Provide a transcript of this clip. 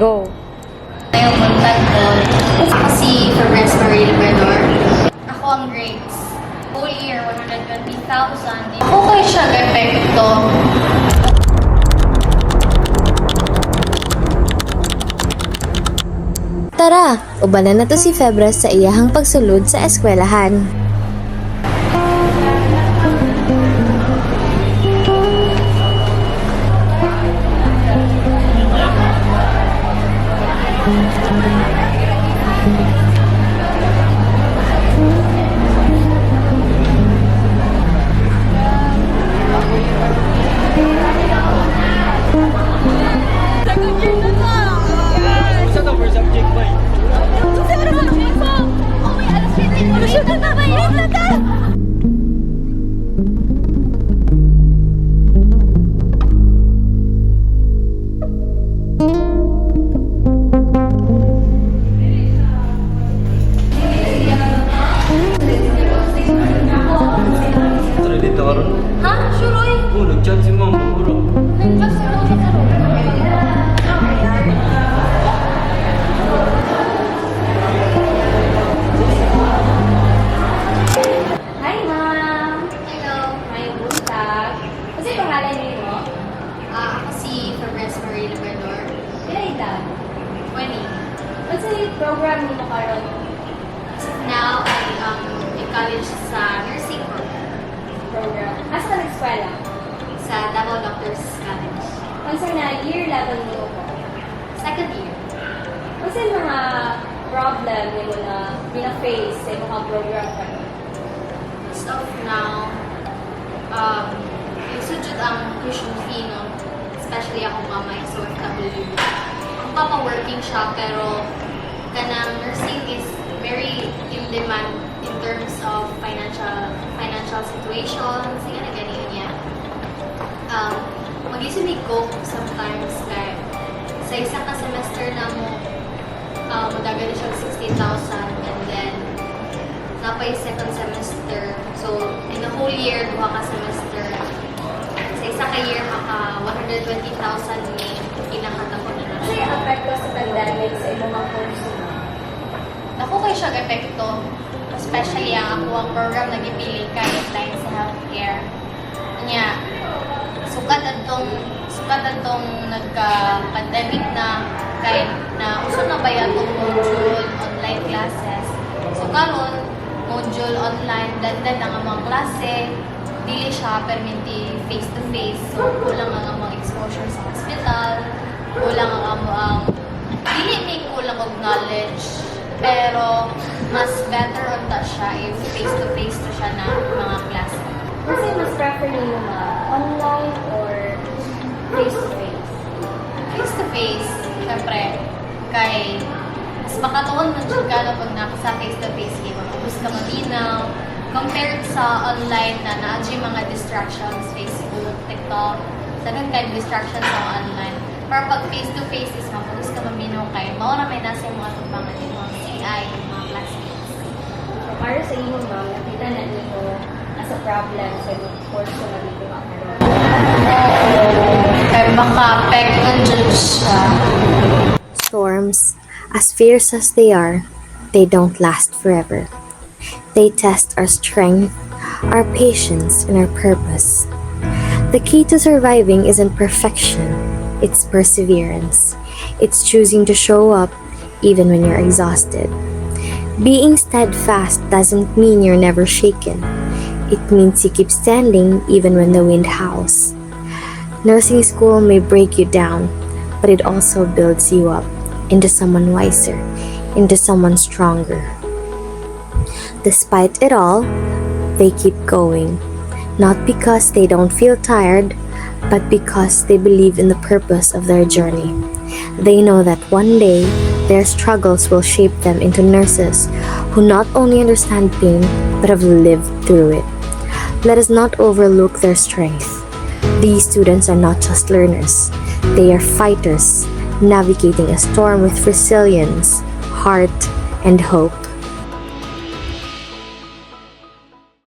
Go. Ngayong buntag ko, ako si Fabres Marie Labrador. Ako ang grades. Whole year, 120,000. Ako kayo siya epekto. Tara, ubanan na to si Febres sa iyahang pagsulod sa eskwelahan. Ha? Sure, oy. Nag-chat si ma'am, puro. Nag-just ako sa karo. Hi, ma'am. Hello. May buntag. Kasi pangalan niyo mo? Ako si Fabres Marie Labrador. Ilan ita? 20. What's the program niyo karon? Now, I in college sa nursing program Asa ka nag-eskwela? sa Davao Doctors College. Unsa na year level niyo ko? Second year. Unsa yung mga problem niyo na bina-face sa imong program karon? As of now, isudjud ang tuition fee, no? Especially ako mama is OFW. Ang papa working siya, pero kanang nursing is very in demand in terms of financial situation, sige na ganyan niya. Mag-isip ni cope sometimes kay sa isa ka semester na mo, madagal na siya 16,000 and then napay second semester. So, in the whole year, duha ka semester. Sa isa ka year, maka 120,000 ni kinakatako na na. Kasi apekto sa pandemic sa imong mga course. Ako kayo siya epekto. Especially ang ako ang program na gipili kay line sa healthcare. Kanya, sukat atong nagka-pandemic na kay na uso na ba atong module online classes. So karon module online dandan ang among klase dili siya perminti face to face. So kulang ang among exposure sa hospital, kulang ang among dili may kulang og knowledge, pero mas better unta siya if face to face to siya na mga klase. Kasi mas prefer niyo online or face to face? Face to face, syempre, kay mas makatuon man siya ka pag nasa face to face kay mas ka malinaw compared sa online na naadji mga distractions, Facebook, TikTok, dagan kay distractions sa online. Pero pag face to face is mas ka maminaw kay mao ra may nasa yung mga tubangan yung mga CI, yung mga classmates. So, para sa inyo, ma'am, nakita na niyo as a problem sa imong course na dito ka karon. Kaya maka-apektan dyan siya. Storms, as fierce as they don't last forever. They test our strength, our patience, and our purpose. The key to surviving isn't perfection, it's perseverance. It's choosing to show up even when you're exhausted. Being steadfast doesn't mean you're never shaken. It means you keep standing even when the wind howls. Nursing school may break you down, but it also builds you up into someone wiser, into someone stronger. Despite it all, they keep going, not because they don't feel tired, but because they believe in the purpose of their journey. They know that one day, their struggles will shape them into nurses who not only understand pain, but have lived through it. Let us not overlook their strength. These students are not just learners, they are fighters, navigating a storm with resilience, heart, and hope.